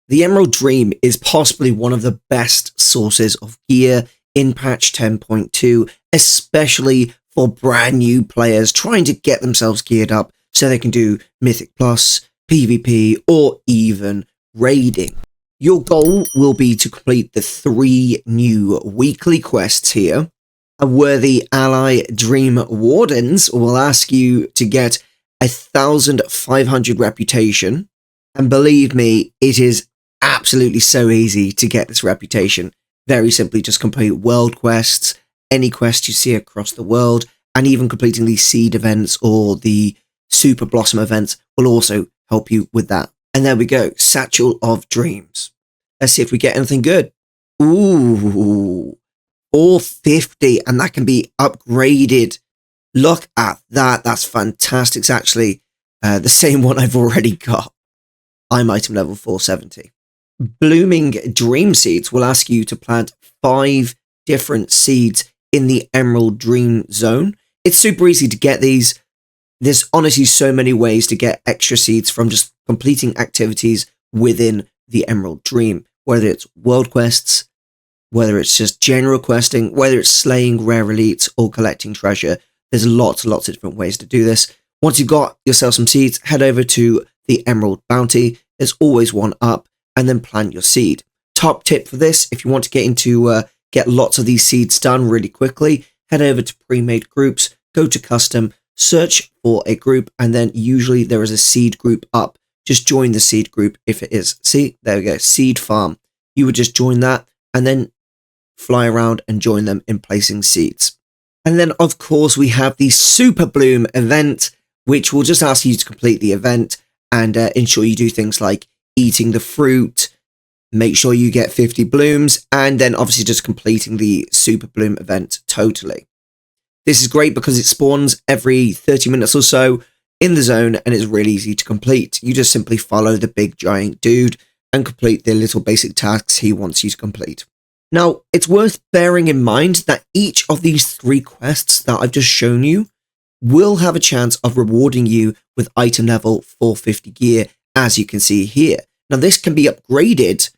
The Emerald Dream is possibly one of the best sources of gear in patch 10.2, especially for brand new players trying to get themselves geared up so they can do Mythic Plus, PvP, or even raiding. Your goal will be to complete the 3 new weekly quests here. A worthy ally Dream Wardens will ask you to get 1,500 reputation. And believe me, it is absolutely so easy to get this reputation. Very simply, just complete world quests, any quest you see across the world, and even completing these seed events or the Super Blossom events will also help you with that. And there we go, Satchel of Dreams. Let's see if we get anything good. Ooh, 450, and that can be upgraded. Look at that, that's fantastic. It's actually the same one I've already got. I'm item level 470. Blooming Dream Seeds will ask you to plant 5 different seeds in the Emerald Dream Zone. It's super easy to get these. There's honestly so many ways to get extra seeds from just completing activities within the Emerald Dream, whether it's world quests, whether it's just general questing, whether it's slaying rare elites or collecting treasure. There's lots and lots of different ways to do this. Once you've got yourself some seeds, head over to the Emerald Bounty. There's always one up, and then plant your seed. Top tip for this, if you want to get lots of these seeds done really quickly, head over to pre-made groups, go to custom, search for a group, and then usually there is a seed group up. Just join the seed group if it is. See, there we go, seed farm. You would just join that and then fly around and join them in placing seeds. And then of course we have the Super Bloom event, which will just ask you to complete the event and ensure you do things like eating the fruit, make sure you get 50 blooms, and then obviously just completing the Super Bloom event totally. This is great because it spawns every 30 minutes or so in the zone and it's really easy to complete. You just simply follow the big giant dude and complete the little basic tasks he wants you to complete. Now, it's worth bearing in mind that each of these 3 quests that I've just shown you will have a chance of rewarding you with item level 450 gear, as you can see here. Now, this can be upgraded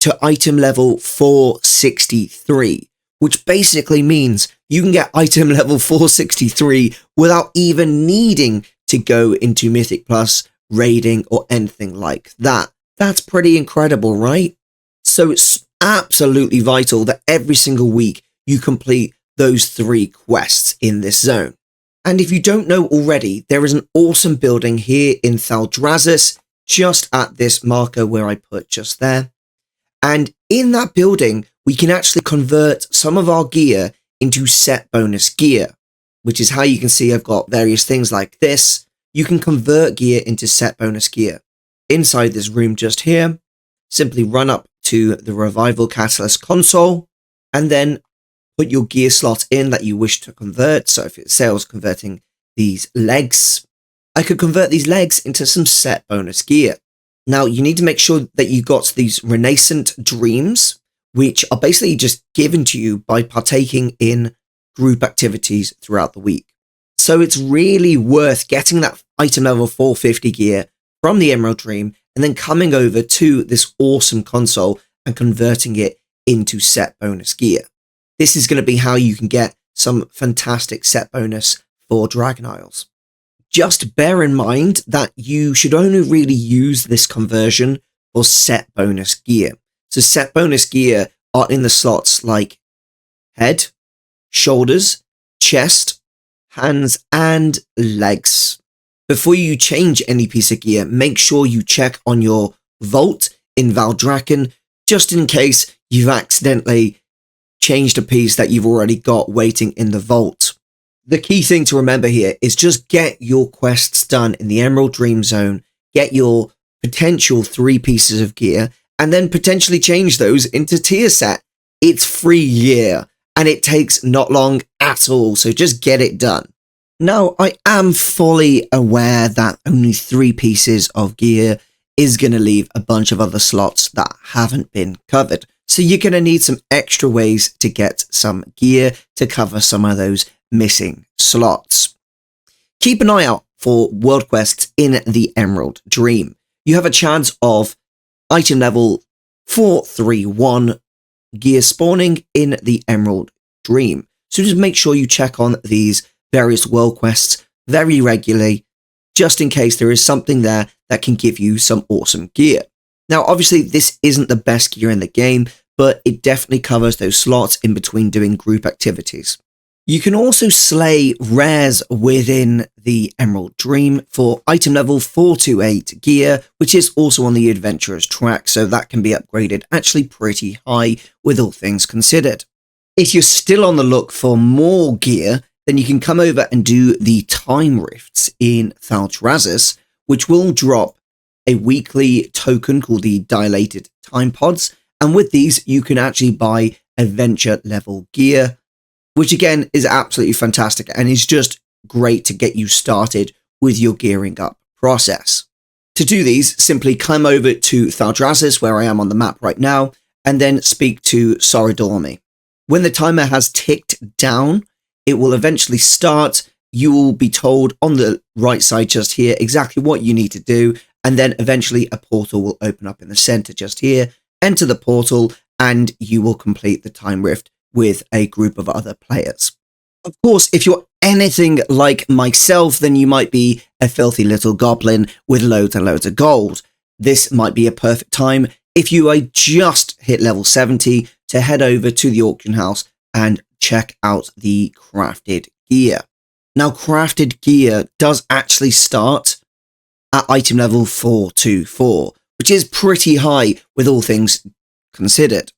to item level 463, which basically means you can get item level 463 without even needing to go into Mythic Plus, raiding, or anything like that. That's pretty incredible, right? So it's absolutely vital that every single week you complete those 3 quests in this zone. And if you don't know already, there is an awesome building here in Thaldrazus, just at this marker where I put just there. And in that building, we can actually convert some of our gear into set bonus gear, which is how you can see I've got various things like this. You can convert gear into set bonus gear. Inside this room just here, simply run up to the Revival Catalyst console and then put your gear slot in that you wish to convert. So if it says converting these legs, I could convert these legs into some set bonus gear. Now you need to make sure that you got these Nascent dreams, which are basically just given to you by partaking in group activities throughout the week. So it's really worth getting that item level 450 gear from the Emerald Dream and then coming over to this awesome console and converting it into set bonus gear. This is going to be how you can get some fantastic set bonus for Dragon Isles. Just bear in mind that you should only really use this conversion for set bonus gear. So set bonus gear are in the slots like head, shoulders, chest, hands, and legs. Before you change any piece of gear, make sure you check on your vault in Valdrakken, just in case you've accidentally changed a piece that you've already got waiting in the vault. The key thing to remember here is just get your quests done in the Emerald Dream Zone, get your potential 3 pieces of gear, and then potentially change those into tier set. It's free gear, and it takes not long at all, so just get it done. Now, I am fully aware that only 3 pieces of gear is going to leave a bunch of other slots that haven't been covered. So you're going to need some extra ways to get some gear to cover some of those missing slots. Keep an eye out for world quests in the Emerald Dream. You have a chance of item level 431 gear spawning in the Emerald Dream. So just make sure you check on these various world quests very regularly, just in case there is something there that can give you some awesome gear. Now, obviously, this isn't the best gear in the game, but it definitely covers those slots in between doing group activities. You can also slay rares within the Emerald Dream for item level 428 gear, which is also on the Adventurer's track, so that can be upgraded actually pretty high with all things considered. If you're still on the look for more gear, then you can come over and do the Time Rifts in Thaldrazus, which will drop a weekly token called the Dilated Time Pods, and with these you can actually buy adventure level gear, which again is absolutely fantastic and is just great to get you started with your gearing up process. To do these, simply climb over to Thaldrazus, where I am on the map right now, and then speak to Soridormi. When the timer has ticked down, it will eventually start. You will be told on the right side just here exactly what you need to do, and then eventually a portal will open up in the center just here. Enter the portal and you will complete the time rift with a group of other players. Of course, if you're anything like myself, then you might be a filthy little goblin with loads and loads of gold. This might be a perfect time if you are just hit level 70 to head over to the auction house and check out the crafted gear. Now, crafted gear does actually start at item level 424, which is pretty high with all things considered.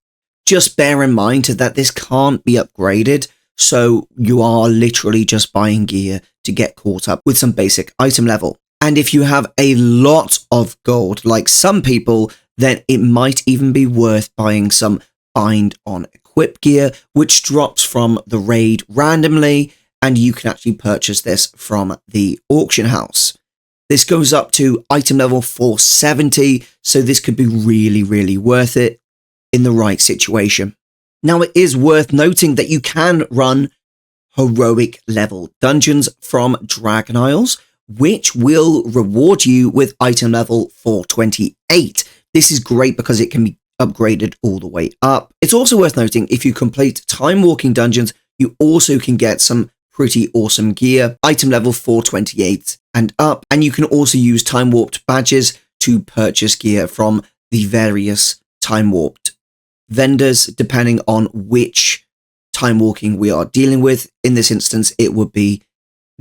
Just bear in mind that this can't be upgraded, so you are literally just buying gear to get caught up with some basic item level. And if you have a lot of gold, like some people, then it might even be worth buying some Bind on Equip gear, which drops from the raid randomly, and you can actually purchase this from the auction house. This goes up to item level 470, so this could be really, really worth it in the right situation. Now, it is worth noting that you can run heroic level dungeons from Dragon Isles, which will reward you with item level 428. This is great because it can be upgraded all the way up. It's also worth noting if you complete time walking dungeons, you also can get some pretty awesome gear, item level 428 and up, and you can also use time warped badges to purchase gear from the various time warped vendors, depending on which time walking we are dealing with. In this instance, it would be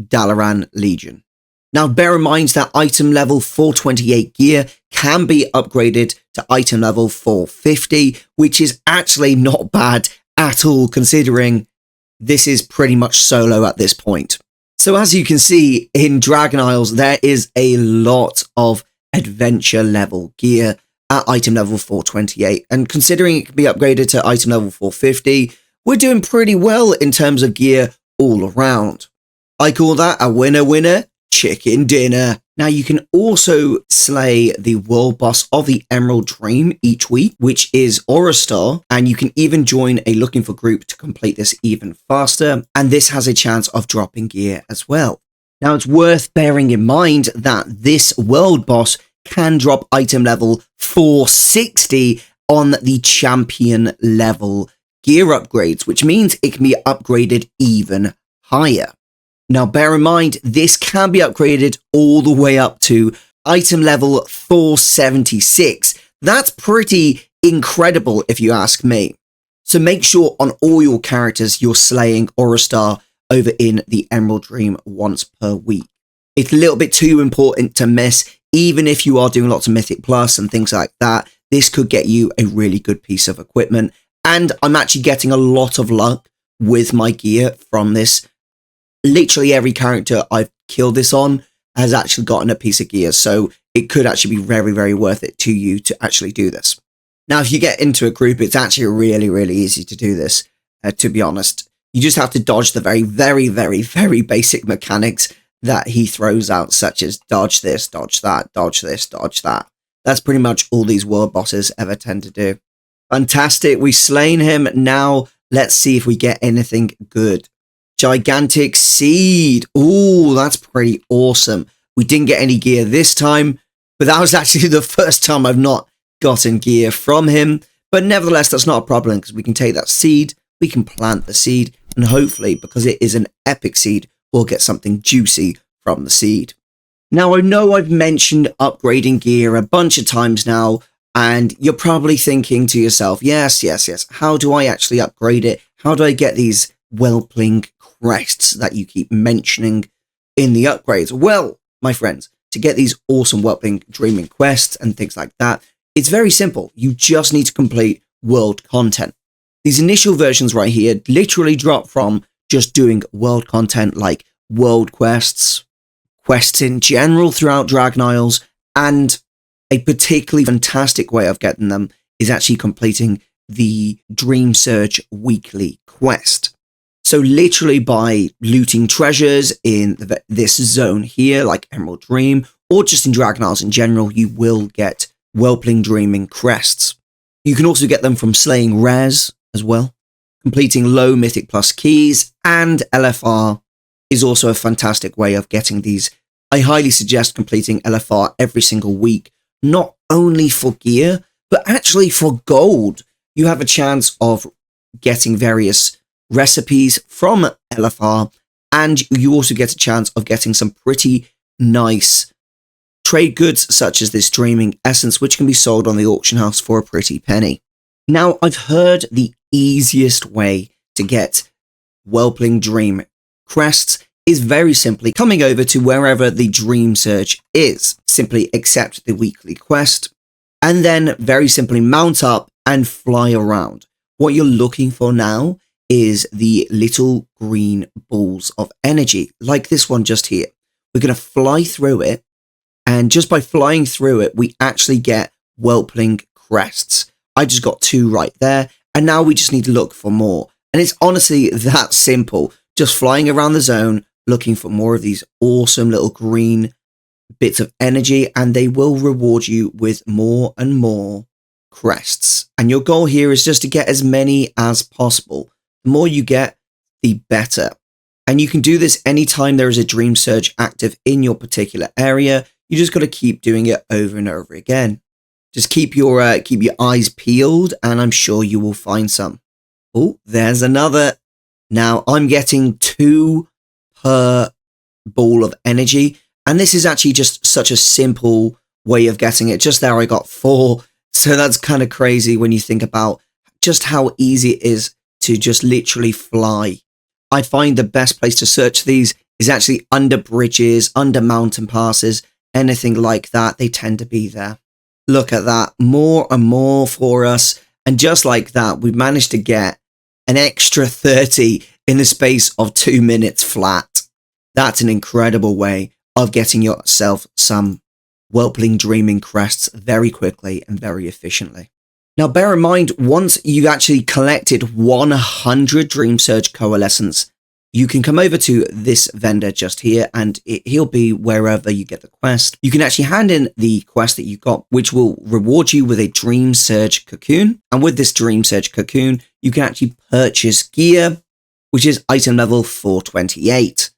Dalaran Legion. Now, bear in mind that item level 428 gear can be upgraded to item level 450, which is actually not bad at all, considering this is pretty much solo at this point. So as you can see, in Dragon Isles, there is a lot of adventure level gear at item level 428. And considering it can be upgraded to item level 450, we're doing pretty well in terms of gear all around. I call that a winner, chicken dinner. Now, you can also slay the world boss of the Emerald Dream each week, which is Orostar, and you can even join a looking for group to complete this even faster, and this has a chance of dropping gear as well. Now, it's worth bearing in mind that this world boss can drop item level 460 on the champion level gear upgrades, which means it can be upgraded even higher. Now, bear in mind, this can be upgraded all the way up to item level 476. That's pretty incredible if you ask me. So make sure on all your characters you're slaying Orostar over in the Emerald Dream once per week. It's a little bit too important to miss, even if you are doing lots of Mythic Plus and things like that. This could get you a really good piece of equipment. And I'm actually getting a lot of luck with my gear from this. Literally every character I've killed this on has actually gotten a piece of gear, so it could actually be very, very worth it to you to actually do this. Now, if you get into a group, it's actually really, really easy to do this, to be honest. You just have to dodge the very, very, very, very basic mechanics that he throws out, such as dodge this, dodge that, dodge this, dodge that. That's pretty much all these world bosses ever tend to do. Fantastic, we've slain him. Now, let's see if we get anything good. Gigantic Seed. Ooh, that's pretty awesome. We didn't get any gear this time, but that was actually the first time I've not gotten gear from him. But nevertheless, that's not a problem because we can take that seed, we can plant the seed, and hopefully, because it is an epic seed, we'll get something juicy from the seed. Now, I know I've mentioned upgrading gear a bunch of times now, and you're probably thinking to yourself, yes, how do I actually upgrade it? How do I get these Whelpling crests that you keep mentioning in the upgrades? Well, my friends, to get these awesome Whelpling dreaming quests and things like that, it's very simple. You just need to complete world content. These initial versions right here literally drop from just doing world content like world quests, quests in general throughout Dragon Isles, and a particularly fantastic way of getting them is actually completing the Dream Surge weekly quest. So literally by looting treasures in this zone here, like Emerald Dream, or just in Dragon Isles in general, you will get Whelpling Dreaming Crests. You can also get them from slaying rares as well. Completing low Mythic Plus keys and LFR is also a fantastic way of getting these. I highly suggest completing LFR every single week, not only for gear, but actually for gold. You have a chance of getting various recipes from LFR, and you also get a chance of getting some pretty nice trade goods, such as this Dreaming Essence, which can be sold on the auction house for a pretty penny. Now, I've heard the easiest way to get Whelpling Dream Crests is very simply coming over to wherever the Dream Surge is. Simply accept the weekly quest, and then very simply mount up and fly around. What you're looking for now is the little green balls of energy, like this one just here. We're going to fly through it, and just by flying through it, we actually get Whelpling Crests. I just got 2 right there, and now we just need to look for more. And it's honestly that simple. Just flying around the zone, looking for more of these awesome little green bits of energy, and they will reward you with more and more crests. And your goal here is just to get as many as possible. The more you get, the better. And you can do this anytime there is a Dream Surge active in your particular area. You just got to keep doing it over and over again. Just keep your eyes peeled, and I'm sure you will find some. Oh, there's another. Now I'm getting 2 per ball of energy, and this is actually just such a simple way of getting it. Just there I got 4, so that's kind of crazy when you think about just how easy it is to just literally fly. I find the best place to search these is actually under bridges, under mountain passes, anything like that. They tend to be there. Look at that, more and more for us, and just like that, we've managed to get an extra 30 in the space of 2 minutes flat. That's an incredible way of getting yourself some Whelpling Dreaming Crests very quickly and very efficiently. Now, bear in mind, once you've actually collected 100 Dream Surge Coalescence, you can come over to this vendor just here, and he'll be wherever you get the quest. You can actually hand in the quest that you got, which will reward you with a Dream Surge Cocoon. And with this Dream Surge Cocoon, you can actually purchase gear, which is item level 428.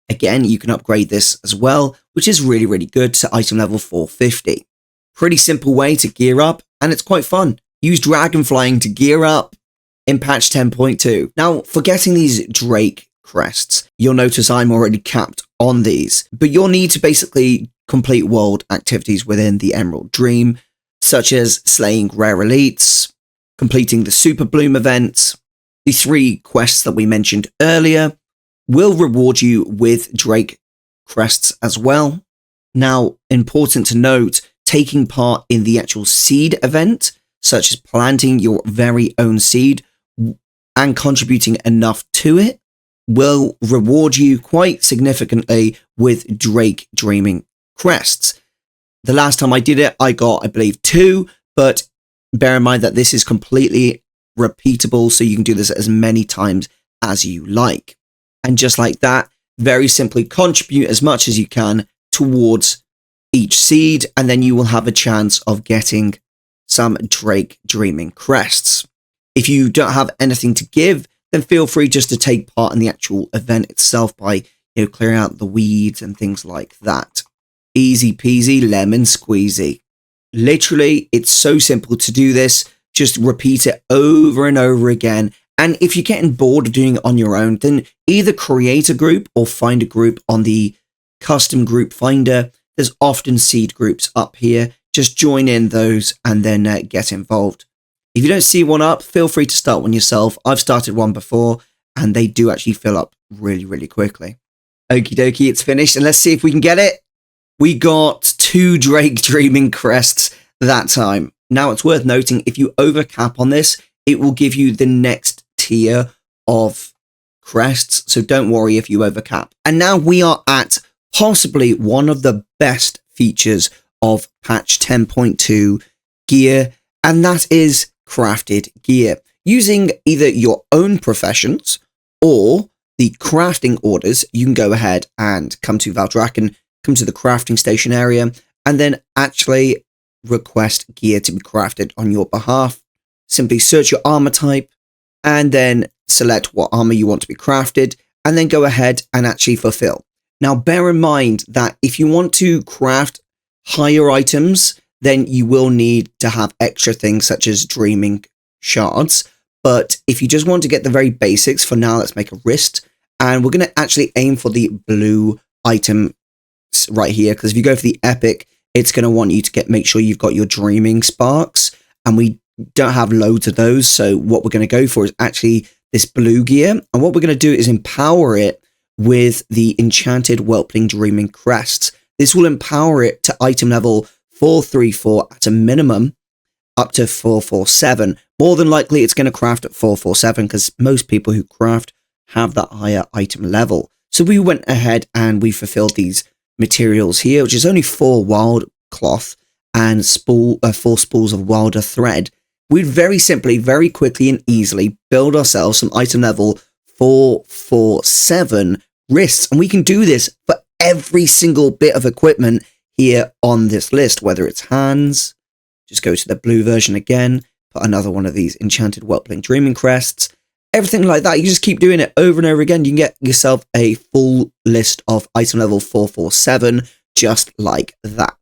Again, you can upgrade this as well, which is really, really good, to item level 450. Pretty simple way to gear up, and it's quite fun. Use Dragonflying to gear up in patch 10.2. Now, for getting these Drake Crests, you'll notice I'm already capped on these, but you'll need to basically complete world activities within the Emerald Dream, such as slaying rare elites, completing the Super Bloom events. The 3 quests that we mentioned earlier will reward you with Drake Crests as well. Now, important to note, taking part in the actual seed event, such as planting your very own seed and contributing enough to it, will reward you quite significantly with Drake Dreaming Crests. The last time I did it, I got, I believe, 2, but bear in mind that this is completely repeatable, so you can do this as many times as you like. And just like that, very simply contribute as much as you can towards each seed, and then you will have a chance of getting some Drake Dreaming Crests. If you don't have anything to give, then feel free just to take part in the actual event itself by, clearing out the weeds and things like that. Easy peasy lemon squeezy. Literally, it's so simple to do this. Just repeat it over and over again. And if you're getting bored of doing it on your own, then either create a group or find a group on the custom group finder. There's often seed groups up here. Just join in those and then get involved. If you don't see one up, feel free to start one yourself. I've started one before and they do actually fill up really, really quickly. Okie dokie, it's finished. And let's see if we can get it. We got 2 Drake Dreaming Crests that time. Now it's worth noting, if you overcap on this, it will give you the next tier of crests. So don't worry if you overcap. And now we are at possibly one of the best features of patch 10.2 gear, and that is crafted gear. Using either your own professions or the crafting orders, you can go ahead and come to Thaldrazus, come to the crafting station area, and then actually request gear to be crafted on your behalf. Simply search your armor type and then select what armor you want to be crafted, and then go ahead and actually fulfill. Now, bear in mind that if you want to craft higher items, then you will need to have extra things such as dreaming shards. But if you just want to get the very basics, for now, let's make a wrist. And we're going to actually aim for the blue item right here, because if you go for the epic, it's going to want you to make sure you've got your dreaming sparks, and we don't have loads of those. So what we're going to go for is actually this blue gear, and what we're going to do is empower it with the enchanted Whelpling Dreaming Crests. This will empower it to item level 434 at a minimum, up to 447. More than likely it's going to craft at 447 because most people who craft have that higher item level. So we went ahead and we fulfilled these materials here, which is only 4 wild cloth and 4 spools of wilder thread. We'd very simply, very quickly and easily build ourselves some item level 447 wrists, and we can do this for every single bit of equipment here on this list, whether it's hands. Just go to the blue version again, put another one of these enchanted Whelpling Dreaming Crests, everything like that. You just keep doing it over and over again. You can get yourself a full list of item level 447 just like that.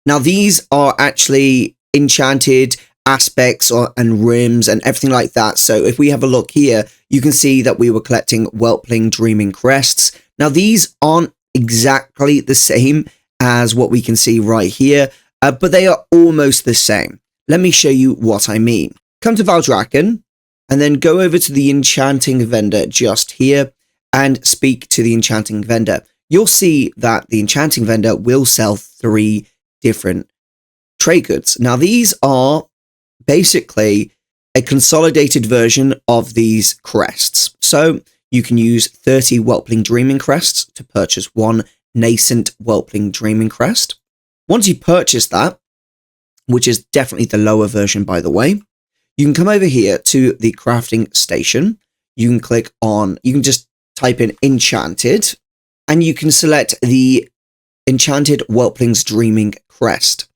Now, these are actually enchanted aspects and rims and everything like that. So if we have a look here, you can see that we were collecting Whelpling Dreaming Crests. Now, these aren't exactly the same as what we can see right here, but they are almost the same. Let me show you what I mean. Come to Thaldrazus and then go over to the enchanting vendor just here and speak to the enchanting vendor. You'll see that the enchanting vendor will sell 3 different trade goods. Now, these are basically a consolidated version of these crests. So you can use 30 Whelpling Dreaming Crests to purchase 1 Nascent Whelpling Dreaming Crest. Once you purchase that, which is definitely the lower version, by the way, you can come over here to the crafting station. You can click on, you can just type in enchanted, and you can select the enchanted Whelpling's Dreaming Crest.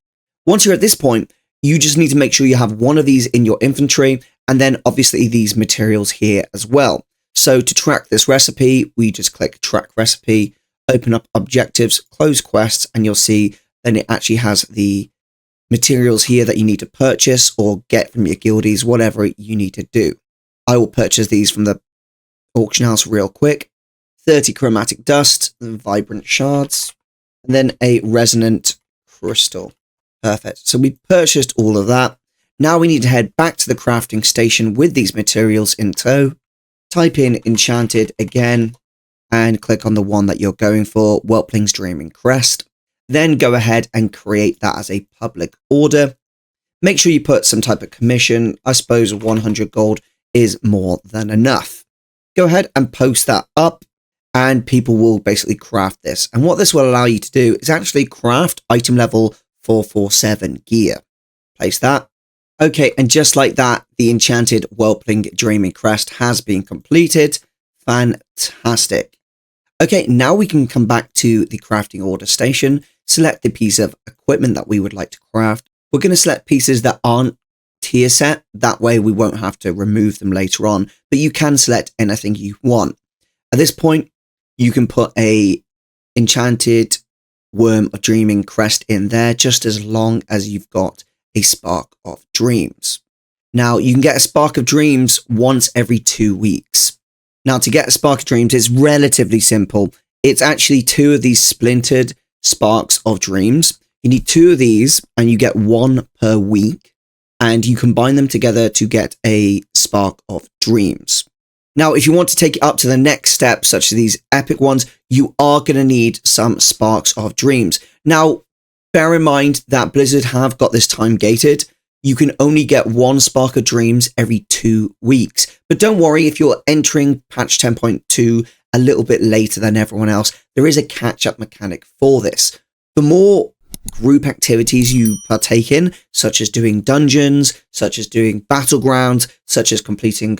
Once you're at this point, you just need to make sure you have one of these in your inventory, and then obviously these materials here as well. So to track this recipe, we just click track recipe, open up objectives, close quests, and you'll see then it actually has the materials here that you need to purchase or get from your guildies, whatever you need to do. I will purchase these from the auction house real quick. 30 chromatic dust, vibrant shards, and then a resonant crystal. Perfect. So we purchased all of that. Now we need to head back to the crafting station with these materials in tow. Type in enchanted again and click on the one that you're going for, Whelpling's Dreaming Crest. Then go ahead and create that as a public order. Make sure you put some type of commission. I suppose 100 gold is more than enough. Go ahead and post that up and people will basically craft this. And what this will allow you to do is actually craft item level 447 gear. Place that. Okay, and just like that, the enchanted Whelpling Dreaming Crest has been completed. Fantastic. Okay, now we can come back to the crafting order station, select the piece of equipment that we would like to craft. We're going to select pieces that aren't tier set. That way we won't have to remove them later on, but you can select anything you want. At this point, you can put a enchanted Worm of Dreaming crest in there, just as long as you've got a Spark of Dreams. Now, you can get a Spark of Dreams once every 2 weeks. Now, to get a Spark of Dreams, it's relatively simple. It's actually 2 of these splintered Sparks of Dreams. You need 2 of these, and you get 1 per week, and you combine them together to get a Spark of Dreams. Now, if you want to take it up to the next step, such as these epic ones, you are going to need some Sparks of Dreams. Now, bear in mind that Blizzard have got this time gated. You can only get 1 Spark of Dreams every 2 weeks. But don't worry, if you're entering patch 10.2 a little bit later than everyone else, there is a catch-up mechanic for this. The more group activities you partake in, such as doing dungeons, such as doing battlegrounds, such as completing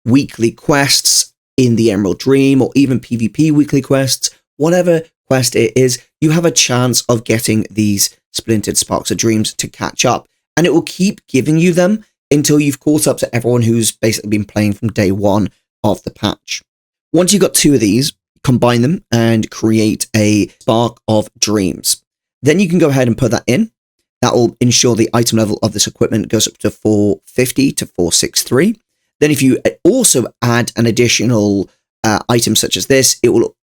weekly quests in the Emerald Dream, or even PvP weekly quests, whatever quest it is, you have a chance of getting these splintered Sparks of Dreams to catch up. And it will keep giving you them until you've caught up to everyone who's basically been playing from day 1 of the patch. Once you've got 2 of these, combine them and create a Spark of Dreams. Then you can go ahead and put that in. That will ensure the item level of this equipment goes up to 450 to 463. Then if you also add an additional item such as this, it will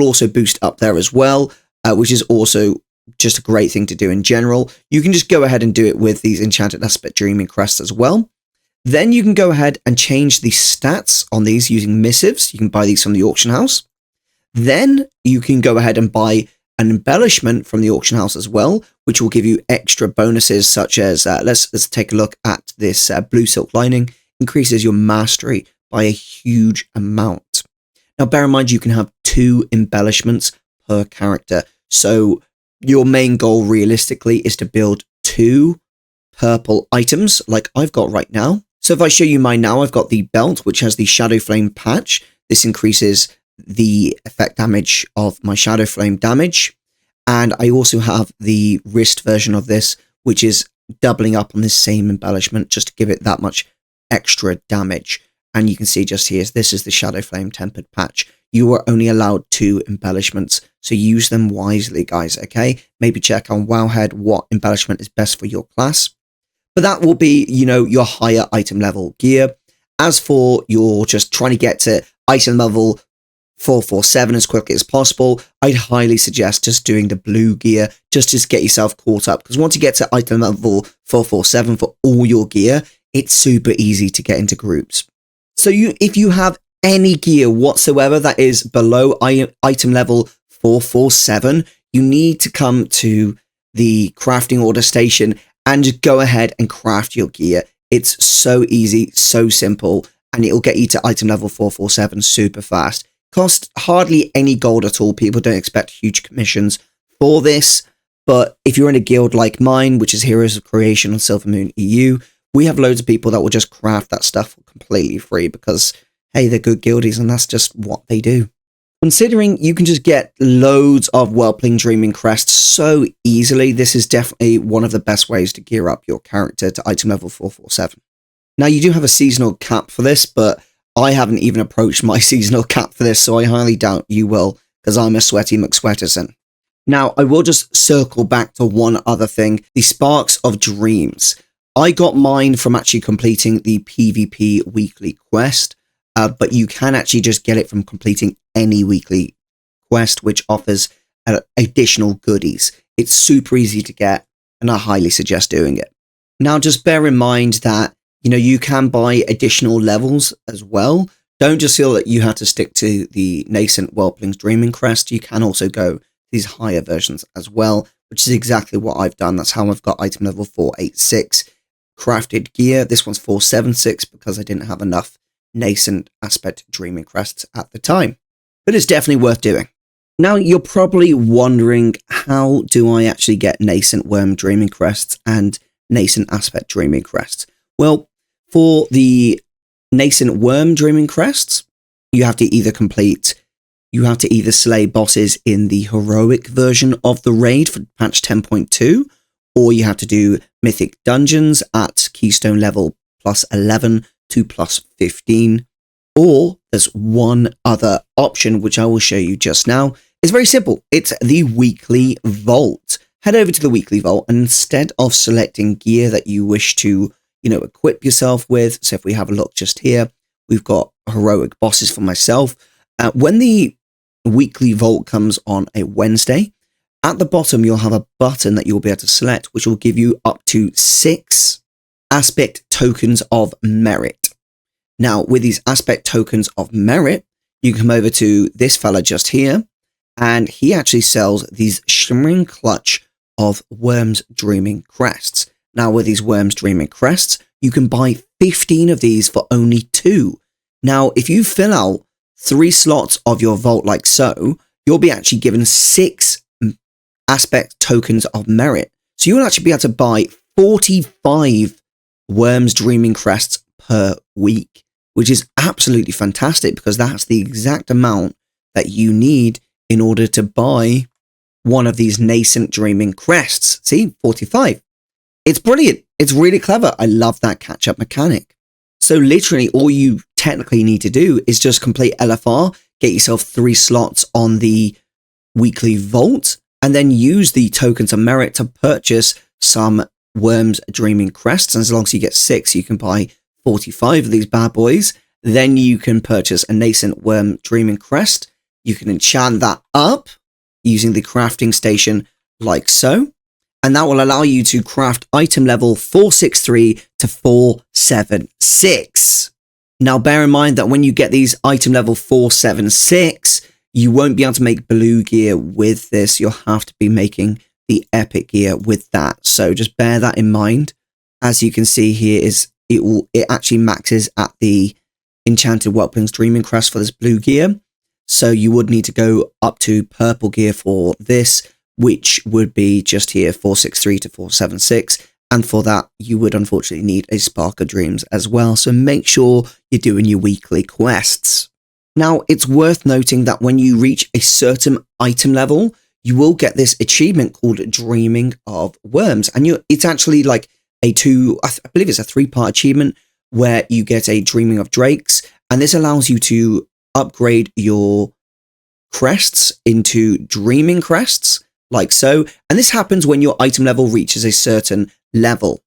also boost up there as well, which is also just a great thing to do in general. You can just go ahead and do it with these Enchanted Aspect Dreaming Crests as well. Then you can go ahead and change the stats on these using missives. You can buy these from the auction house. Then you can go ahead and buy an embellishment from the auction house as well, which will give you extra bonuses such as, let's take a look at this blue silk lining. Increases your mastery by a huge amount. Now, bear in mind, you can have 2 embellishments per character. So your main goal realistically is to build 2 purple items like I've got right now. So if I show you mine now, I've got the belt, which has the Shadow Flame patch. This increases the effect damage of my Shadow Flame damage. And I also have the wrist version of this, which is doubling up on this same embellishment just to give it that much extra damage. And you can see just here, this is the Shadow Flame tempered patch. You are only allowed 2 embellishments, so use them wisely, guys, okay? Maybe check on Wowhead what embellishment is best for your class. But that will be, your higher item level gear. As for your just trying to get to item level 447 as quickly as possible, I'd highly suggest just doing the blue gear just to get yourself caught up. Because once you get to item level 447 for all your gear, it's super easy to get into groups. So if you have any gear whatsoever that is below item level 447, you need to come to the crafting order station and just go ahead and craft your gear. It's so easy, so simple, and it'll get you to item level 447 super fast. Cost hardly any gold at all. People don't expect huge commissions for this, but if you're in a guild like mine, which is Heroes of Creation on Silvermoon EU, we have loads of people that will just craft that stuff completely free because, hey, they're good guildies and that's just what they do. Considering you can just get loads of Whelpling Dreaming Crests so easily, this is definitely one of the best ways to gear up your character to item level 447. Now, you do have a seasonal cap for this, but I haven't even approached my seasonal cap for this, so I highly doubt you will, because I'm a sweaty McSweaterson. Now, I will just circle back to one other thing, the Sparks of Dreams. I got mine from actually completing the PvP weekly quest, but you can actually just get it from completing any weekly quest, which offers additional goodies. It's super easy to get, and I highly suggest doing it. Now, just bear in mind that, you can buy additional levels as well. Don't just feel that you have to stick to the Nascent Whelpling's Dreaming Crest. You can also go these higher versions as well, which is exactly what I've done. That's how I've got item level 486 crafted gear. This one's 476 because I didn't have enough Nascent Aspect Dreaming Crests at the time. But it's definitely worth doing. Now, you're probably wondering, how do I actually get Nascent Worm Dreaming Crests and Nascent Aspect Dreaming Crests? Well, for the Nascent Worm Dreaming Crests, you have to either slay bosses in the heroic version of the raid for patch 10.2, or you have to do mythic dungeons at keystone level plus 11 to plus 15, or there's one other option which I will show you just now. It's very simple. It's the weekly vault. Head over to the weekly vault, and instead of selecting gear that you wish to, equip yourself with, so if we have a look just here, we've got heroic bosses for myself. When the weekly vault comes on a Wednesday, at the bottom you'll have a button that you'll be able to select, which will give you up to 6 aspect tokens of merit. Now, with these aspect tokens of merit, you can come over to this fella just here, and he actually sells these shimmering clutch of Worms Dreaming Crests. Now, with these Worms Dreaming Crests, you can buy 15 of these for only 2. Now, if you fill out 3 slots of your vault like so, you'll be actually given 6 aspect tokens of merit. So you'll actually be able to buy 45 Worms Dreaming Crests per week, which is absolutely fantastic because that's the exact amount that you need in order to buy one of these Nascent Dreaming Crests. See, 45. It's brilliant. It's really clever. I love that catch-up mechanic. So literally all you technically need to do is just complete LFR, get yourself 3 slots on the weekly vault, and then use the tokens of merit to purchase some Worms Dreaming Crests. And as long as you get 6, you can buy 45 of these bad boys. Then you can purchase a Nascent Worm Dreaming Crest. You can enchant that up using the crafting station like so. And that will allow you to craft item level 463 to 476. Now, bear in mind that when you get these item level 476, you won't be able to make blue gear with this. You'll have to be making the epic gear with that. So just bear that in mind. As you can see here, it actually maxes at the enchanted Whelpling's Dreaming Crest for this blue gear. So you would need to go up to purple gear for this, which would be just here 463 to 476. And for that, you would unfortunately need a Spark of Dreams as well. So make sure you're doing your weekly quests. Now, it's worth noting that when you reach a certain item level, you will get this achievement called Dreaming of Worms. And it's actually like I believe it's a 3-part achievement where you get a Dreaming of Drakes. And this allows you to upgrade your crests into Dreaming Crests, like so. And this happens when your item level reaches a certain level.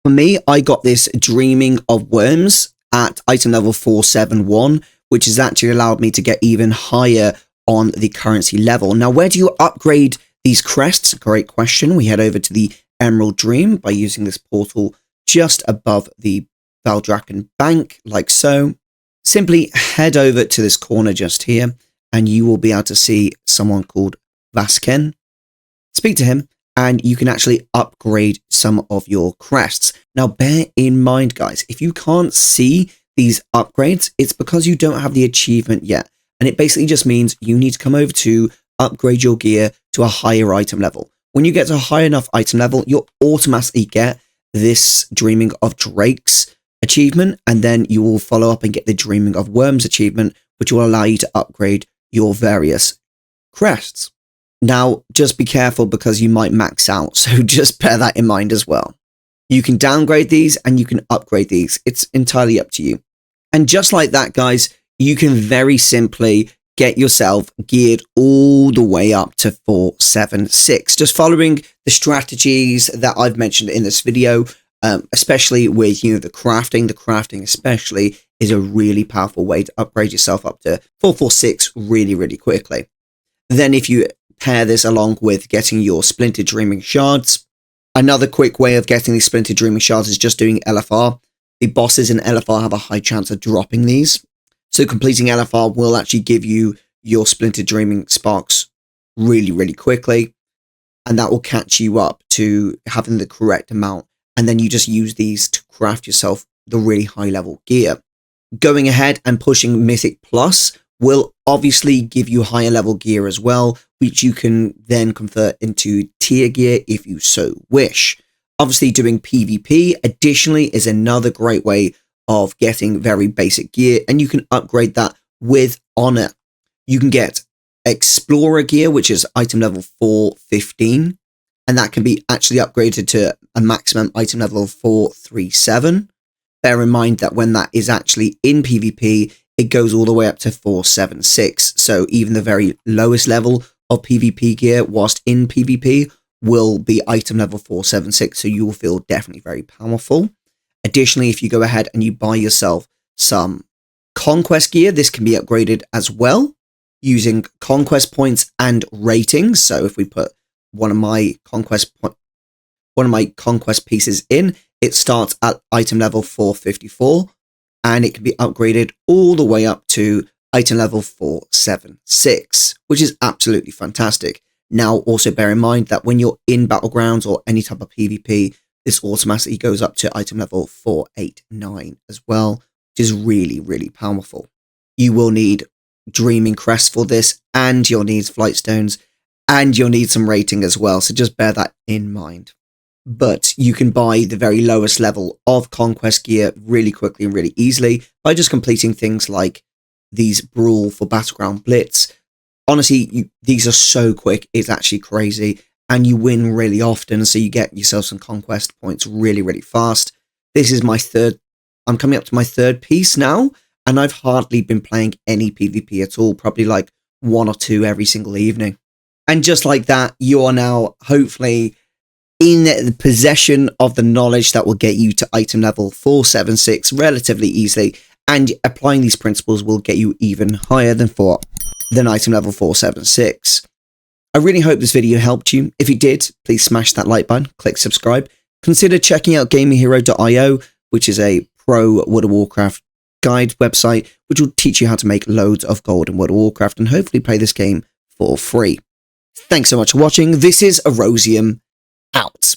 For me, I got this Dreaming of Worms at item level 471, which has actually allowed me to get even higher on the currency level. Now, where do you upgrade these crests? Great question. We head over to the Emerald Dream by using this portal just above the Thaldrazus Bank, like so. Simply head over to this corner just here, and you will be able to see someone called Vasken. Speak to him, and you can actually upgrade some of your crests. Now, bear in mind, guys, if you can't see these upgrades, it's because you don't have the achievement yet. And it basically just means you need to come over to upgrade your gear to a higher item level. When you get to a high enough item level, you'll automatically get this Dreaming of Drakes achievement, and then you will follow up and get the Dreaming of Worms achievement, which will allow you to upgrade your various crests. Now, just be careful because you might max out, so just bear that in mind as well. You can downgrade these and you can upgrade these. It's entirely up to you. And just like that, guys, you can very simply get yourself geared all the way up to 476, just following the strategies that I've mentioned in this video. Especially with, the crafting. The crafting especially is a really powerful way to upgrade yourself up to 446 really, really quickly. Then if you pair this along with getting your Splintered Dreaming Shards, another quick way of getting these Splintered Dreaming Shards is just doing LFR. The bosses in LFR have a high chance of dropping these. So completing LFR will actually give you your Splintered Dreaming Sparks really, really quickly. And that will catch you up to having the correct amount. And then you just use these to craft yourself the really high level gear. Going ahead and pushing Mythic Plus will obviously give you higher level gear as well, which you can then convert into tier gear if you so wish. Obviously, doing PvP additionally is another great way of getting very basic gear, and you can upgrade that with honor. You can get Explorer gear, which is item level 415. And that can be actually upgraded to a maximum item level of 437. Bear in mind that when that is actually in PvP, it goes all the way up to 476. So even the very lowest level of PvP gear whilst in PvP will be item level 476, so you will feel definitely very powerful. Additionally, if you go ahead and you buy yourself some conquest gear, this can be upgraded as well using conquest points and ratings. So if we put one of my conquest pieces in, it starts at item level 454 and it can be upgraded all the way up to item level 476, which is absolutely fantastic. Now, also bear in mind that when you're in Battlegrounds or any type of PvP, this automatically goes up to item level 489 as well, which is really, really powerful. You will need Dreaming Crests for this, and you'll need Flight Stones, and you'll need some rating as well, so just bear that in mind. But you can buy the very lowest level of Conquest gear really quickly and really easily by just completing things like these Brawl for Battleground Blitz. Honestly, these are so quick, it's actually crazy, and you win really often, so you get yourself some Conquest points really, really fast. This is my I'm coming up to my third piece now, and I've hardly been playing any PvP at all, probably like 1 or 2 every single evening. And just like that, you are now hopefully in the possession of the knowledge that will get you to item level 476 relatively easily, and applying these principles will get you even higher than item level 476. I really hope this video helped you. If it did, please smash that like button, click subscribe. Consider checking out GamingHero.io, which is a pro World of Warcraft guide website, which will teach you how to make loads of gold in World of Warcraft and hopefully play this game for free. Thanks so much for watching. This is Erosium out.